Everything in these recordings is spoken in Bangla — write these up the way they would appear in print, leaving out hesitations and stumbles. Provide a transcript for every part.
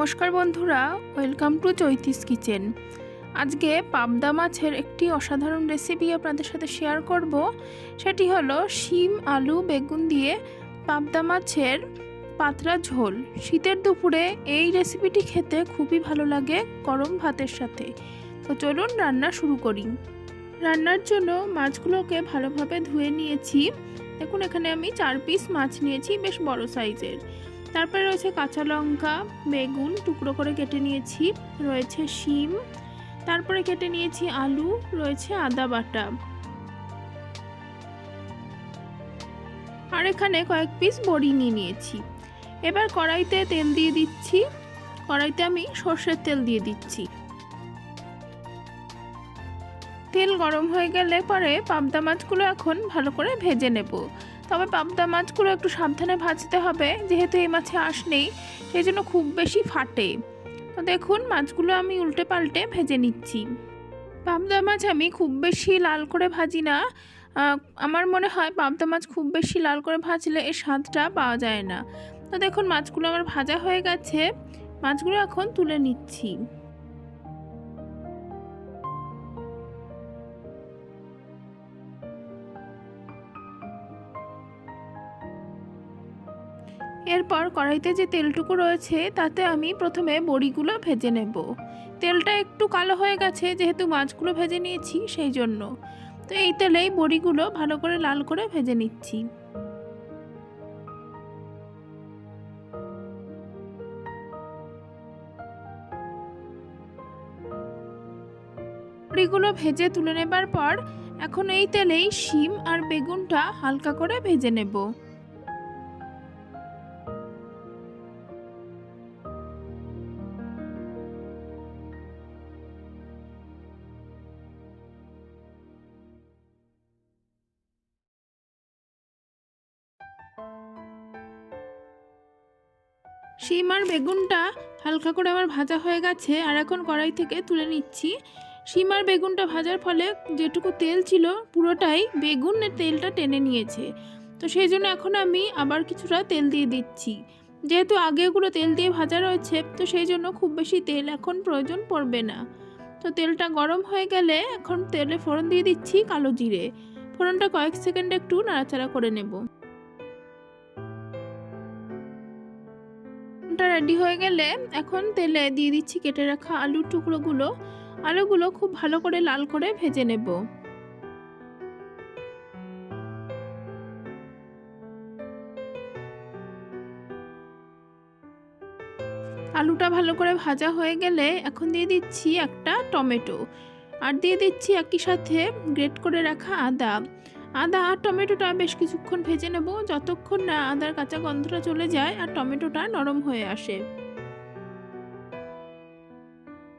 নমস্কার বন্ধুরা, ওয়েলকাম টু চৈতিস কিচেন। আজকে পাবদা মাছের একটি অসাধারণ রেসিপি আপনাদের সাথে শেয়ার করব। সেটি হলো শিম আলু বেগুন দিয়ে পাবদা মাছের পাতলা ঝোল। শীতের দুপুরে এই রেসিপিটি খেতে খুবই ভালো লাগে গরম ভাতের সাথে। তো চলুন রান্না শুরু করি। রান্নার জন্য মাছগুলোকে ভালোভাবে ধুয়ে নিয়েছি। দেখুন এখানে আমি 4 পিস মাছ নিয়েছি, বেশ বড় সাইজের। তারপরে রয়েছে কাঁচা লঙ্কা, বেগুন টুকরো করে কেটে নিয়েছি, রয়েছে শিম, তারপরে কেটে নিয়েছি আলু, রয়েছে আদা বাটা, আর এখানে কয়েক পিস বড়ি নিয়ে নিয়েছি। এবার কড়াইতে তেল দিয়ে দিচ্ছি। কড়াইতে আমি সর্ষের তেল দিয়ে দিচ্ছি। তেল গরম হয়ে গেলে পরে পাবদা মাছগুলো এখন ভালো করে ভেজে নেব। তবে পাবদা মাছগুলো একটু সাবধানে ভাজতে হবে, যেহেতু এই মাছে আঁশ নেই, সেই জন্য খুব বেশি ফাটে। তো দেখুন মাছগুলো আমি উল্টে পাল্টে ভেজে নিচ্ছি। পাবদা মাছ আমি খুব বেশি লাল করে ভাজি না। আমার মনে হয় পাবদা মাছ খুব বেশি লাল করে ভাজলে এর স্বাদটা পাওয়া যায় না। তো দেখুন মাছগুলো আমার ভাজা হয়ে গেছে, মাছগুলো এখন তুলে নিচ্ছি। এরপর কড়াইতে যে তেলটুকু রয়েছে তাতে আমি প্রথমে বড়িগুলো ভেজে নেব। তেলটা একটু কালো হয়ে গেছে, যেহেতু মাছগুলো ভেজে নিয়েছি সেই জন্য। তো এই তেলেই বড়িগুলো ভালো করে লাল করে ভেজে নিচ্ছি। বড়িগুলো ভেজে তুলে নেবার পর এখন এই তেলেই শিম আর বেগুনটা হালকা করে ভেজে নেব। শিম আর বেগুনটা হালকা করে আমার ভাজা হয়ে গেছে, আর এখন কড়াই থেকে তুলে নিচ্ছি। শিম আর বেগুনটা ভাজার ফলে যেটুকু তেল ছিল পুরোটাই বেগুনের তেলটা টেনে নিয়েছে। তো সেই জন্য এখন আমি আবার কিছুটা তেল দিয়ে দিচ্ছি। যেহেতু আগে ওগুলো তেল দিয়ে ভাজা রয়েছে, তো সেই জন্য খুব বেশি তেল এখন প্রয়োজন পড়বে না। তো তেলটা গরম হয়ে গেলে এখন তেলে ফোড়ন দিয়ে দিচ্ছি কালো জিরে। ফোড়নটা কয়েক সেকেন্ড একটু নাড়াচাড়া করে নেব। রেডি হয়ে গেলে এখন তেলে দিয়ে দিচ্ছি কেটে রাখা আলুর টুকরোগুলো। আলুগুলো খুব ভালো করে লাল করে ভেজে নেব। আলুটা ভালো করে ভাজা হয়ে গেলে এখন দিয়ে দিচ্ছি একটা টমেটো, আর দিয়ে দিচ্ছি একই সাথে গ্রেট করে রাখা আদা। আদা আর টমেটোটা বেশ কিছুক্ষণ ভেজে নেব, যতক্ষণ না আদার কাঁচা গন্ধটা চলে যায় আর টমেটোটা নরম হয়ে আসে।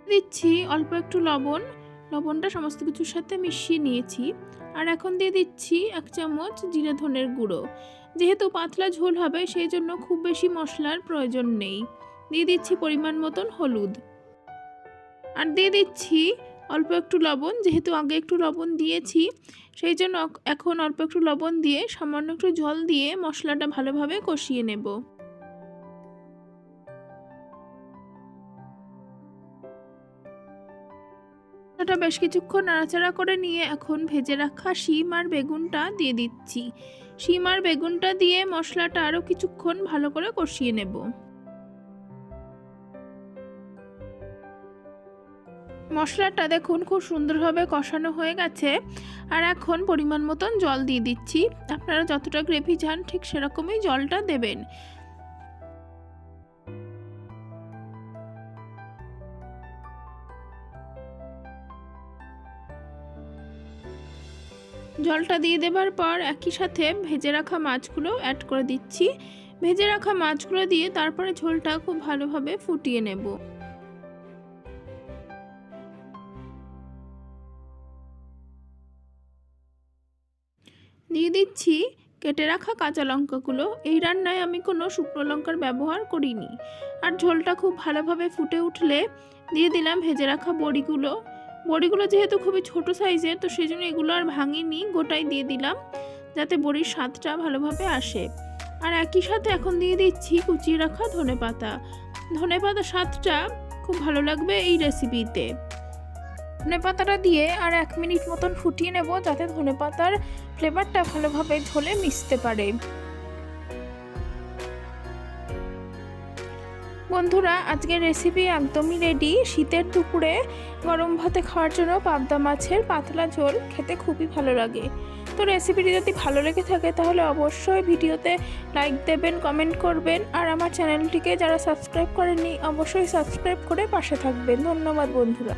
দিচ্ছি অল্প একটু লবণ। লবণটা সমস্ত কিছুর সাথে মিশিয়ে নিয়েছি। আর এখন দিয়ে দিচ্ছি 1 চামচ জিরে ধনের গুঁড়ো। যেহেতু পাতলা ঝোল হবে সেই জন্য খুব বেশি মশলার প্রয়োজন নেই। দিয়ে দিচ্ছি পরিমাণ মতন হলুদ, আর দিয়ে দিচ্ছি অল্প একটু লবণ। যেহেতু আগে একটু লবণ দিয়েছি সেই জন্য এখন অল্প একটু লবণ দিয়ে সামান্য একটু জল দিয়ে মশলাটা ভালোভাবে কষিয়ে নেব। বেশ কিছুক্ষণ নাড়াচাড়া করে নিয়ে এখন ভেজে রাখা শিম আর বেগুনটা দিয়ে দিচ্ছি। শিম আর বেগুনটা দিয়ে মশলাটা আরও কিছুক্ষণ ভালো করে কষিয়ে নেব। মশলাটা দেখুন খুব সুন্দরভাবে কষানো হয়ে গেছে, আর এখন পরিমাণ মতন জল দিয়ে দিচ্ছি। আপনারা যতটা গ্রেভি চান ঠিক সেরকমই জলটা দেবেন। জলটা দিয়ে দেবার পর একই সাথে ভেজে রাখা মাছগুলো অ্যাড করে দিচ্ছি। ভেজে রাখা মাছগুলো দিয়ে তারপরে ঝোলটা খুব ভালোভাবে ফুটিয়ে নেব। দিয়ে দিচ্ছি কেটে রাখা কাঁচা লঙ্কাগুলো। এই রান্নায় আমি কোনো শুকনো লঙ্কার ব্যবহার করিনি। আর ঝোলটা খুব ভালোভাবে ফুটে উঠলে দিয়ে দিলাম ভেজে রাখা বড়িগুলো। বড়িগুলো যেহেতু খুবই ছোট সাইজের, তো সেই জন্য এগুলো আর ভাঙিনি, গোটাই দিয়ে দিলাম যাতে বড়ির স্বাদটা ভালোভাবে আসে। আর একই সাথে এখন দিয়ে দিচ্ছি কুচিয়ে রাখা ধনেপাতা। ধনেপাতা স্বাদটা খুব ভালো লাগবে এই রেসিপিতে। ধনেপাতাটা দিয়ে আর 1 মিনিট মতন ফুটিয়ে নেব, যাতে ধনেপাতার ফ্লেভারটা ভালোভাবে ঝোলে মিশতে পারে। বন্ধুরা, আজকের রেসিপি একদমই রেডি। শীতের দুপুরে গরম ভাতে খাওয়ার জন্য পাবদা মাছের পাতলা ঝোল খেতে খুবই ভালো লাগে। তো রেসিপিটি যদি ভালো লেগে থাকে তাহলে অবশ্যই ভিডিওতে লাইক দেবেন, কমেন্ট করবেন, আর আমার চ্যানেলটিকে যারা সাবস্ক্রাইব করেননি অবশ্যই সাবস্ক্রাইব করে পাশে থাকবেন। ধন্যবাদ বন্ধুরা।